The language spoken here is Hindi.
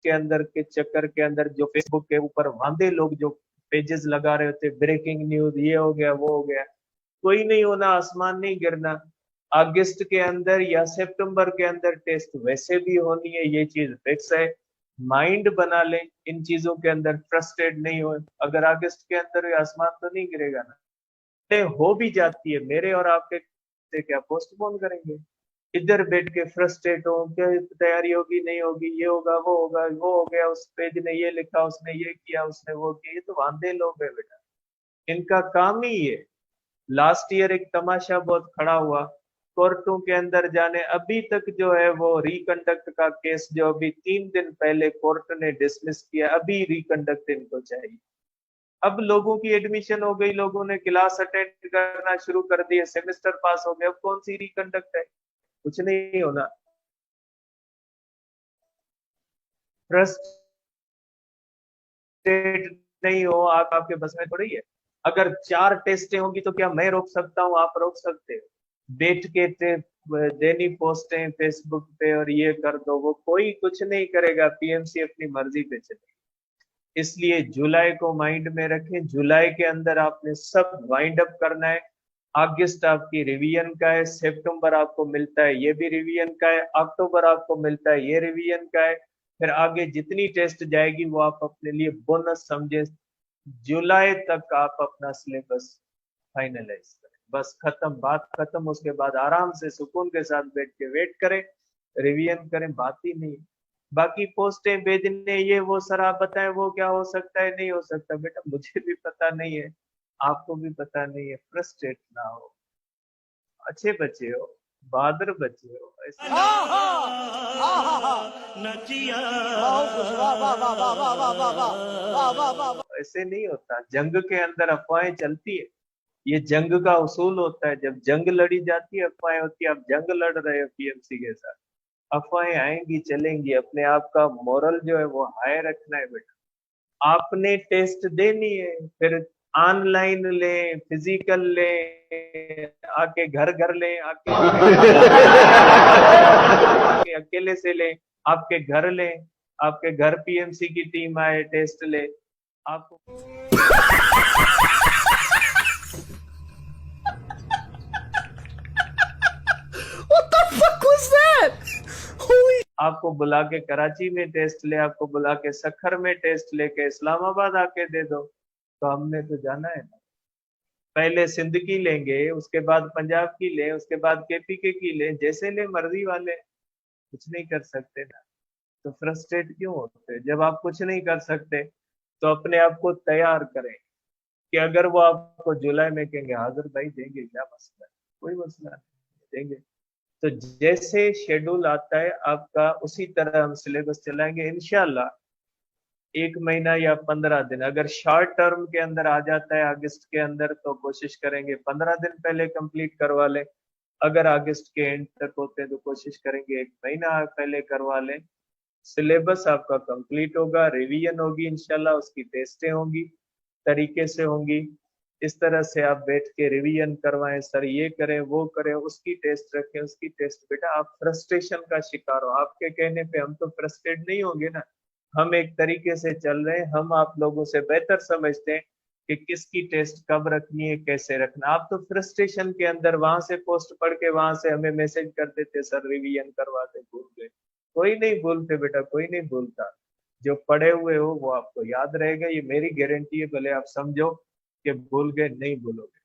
के अंदर के चक्कर के अंदर जो फेसबुक के ऊपर वांदे लोग जो पेजेस लगा रहे होते, ब्रेकिंग न्यूज, ये हो गया वो हो गया, कोई नहीं होना, आसमान नहीं गिरना। अगस्त के अंदर या सितंबर के अंदर टेस्ट वैसे भी होनी है, ये चीज फिक्स है। माइंड बना ले इन चीजों के अंदर, फ्रस्ट्रेट नहीं हो। अगर अगस्त के अंदर आसमान तो नहीं गिरेगा ना, हो भी जाती है, मेरे और आपके से क्या पोस्टपोन करेंगे? इधर बैठ के फ्रस्ट्रेट हो, क्या तैयारी होगी नहीं होगी, ये होगा वो होगा, वो हो गया, उस पेज ने ये लिखा, उसने ये किया, उसने वो किया। ये तो वांदे लोग है बेटा, इनका काम ही ये। लास्ट ईयर एक तमाशा बहुत खड़ा हुआ, कोर्टों के अंदर जाने, अभी तक जो है वो रिकंडक्ट का केस जो अभी 3 दिन पहले कोर्ट ने डिसमिस किया, अभी रिकंडक्ट इनको चाहिए। अब लोगों की एडमिशन हो गई, लोगों ने क्लास अटेंड करना शुरू कर दिए, सेमेस्टर पास हो गया, अब कौन सी रिकंडक्ट है? कुछ नहीं होना। फ्रस्ट्रेट नहीं हो आप, आपके बस में थोड़ी है। अगर 4 टेस्टें होंगी तो क्या मैं रोक सकता हूँ, आप रोक सकते हो? बैठ के देनी पोस्टें फेसबुक पे और ये कर दो, वो कोई कुछ नहीं करेगा, पीएमसी अपनी मर्जी पे चले। इसलिए जुलाई को माइंड में रखें, जुलाई के अंदर आपने सब वाइंड अप करना है। अगस्त आपकी रिवीजन का है, सितंबर आपको मिलता है ये भी रिवीजन का है, अक्टूबर आपको मिलता है ये रिवीजन का है। फिर आगे जितनी टेस्ट जाएगी वो आप अपने लिए बोनस समझे। जुलाई तक आप अपना सिलेबस फाइनलाइज करें, बस खत्म, बात खत्म। उसके बाद आराम से सुकून के साथ बैठ के वेट करें, रिवीजन करें, बात ही नहीं। बाकी पोस्टें भेजने ये वो सर आप बताएं, वो क्या हो सकता है नहीं हो सकता, बेटा मुझे भी पता नहीं है, आपको भी पता नहीं है। फ्रस्ट्रेट ना हो, अच्छे बच्चे हो, बहादुर बच्चे हो, ऐसे ऐसे नहीं होता। जंग के अंदर अफवाहें चलती है, ये जंग का उसूल होता है। जब जंग लड़ी जाती है अफवाहें होती है, आप जंग लड़ रहे हो पीएमसी के साथ, अफवाहें आएंगी चलेंगी। अपने आप का मोरल जो है वो हाई रखना है बेटा। आपने टेस्ट देनी है, फिर ऑनलाइन ले, फिजिकल ले, आके घर घर ले, आके अकेले से ले, आपके घर ले, आपके घर पीएमसी की टीम आए टेस्ट ले आपको। What the fuck was that? Holy आपको बुला के कराची में टेस्ट ले, आपको बुला के सखर में टेस्ट लेके इस्लामाबाद आके दे दो, तो हमने तो जाना है ना। पहले सिंध की लेंगे, उसके बाद पंजाब की ले, उसके बाद केपीके की ले, जैसे ले मर्जी वाले, कुछ नहीं कर सकते ना। तो फ्रस्ट्रेट क्यों होते? जब आप कुछ नहीं कर सकते तो अपने आप को तैयार करें कि अगर वो आपको जुलाई में कहेंगे हाजिर भाई देंगे, क्या मसला है, कोई मसला नहीं, देंगे। तो जैसे शेड्यूल आता है आपका, उसी तरह हम सिलेबस चलाएंगे इंशाल्लाह। 1 महीना या 15 दिन अगर शॉर्ट टर्म के अंदर आ जाता है अगस्त के अंदर, तो कोशिश करेंगे 15 दिन पहले कंप्लीट करवा लें। अगर अगस्त के एंड तक होते हैं तो कोशिश करेंगे 1 महीना पहले करवा लें। सिलेबस आपका कंप्लीट होगा, रिवीजन होगी इंशाल्लाह, उसकी टेस्टें होंगी, तरीके से होंगी। इस तरह से आप बैठ के रिवीजन करवाएं, सर ये करें वो करें, उसकी टेस्ट रखें, उसकी टेस्ट। बेटा आप फ्रस्ट्रेशन का शिकार हो, आपके कहने पे हम तो फ्रस्ट्रेट नहीं होंगे ना। हम एक तरीके से चल रहे हैं, हम आप लोगों से बेहतर समझते हैं कि किसकी टेस्ट कब रखनी है, कैसे रखना। आप तो फ्रस्ट्रेशन के अंदर वहां से पोस्ट पढ़ के वहां से हमें मैसेज कर देते, सर रिवीजन करवा दे, भूल गए। कोई नहीं भूलते बेटा, कोई नहीं भूलता। जो पढ़े हुए हो वो आपको याद रहेगा, ये मेरी गारंटी है। भले आप समझो कि भूल गए, नहीं भूलोगे।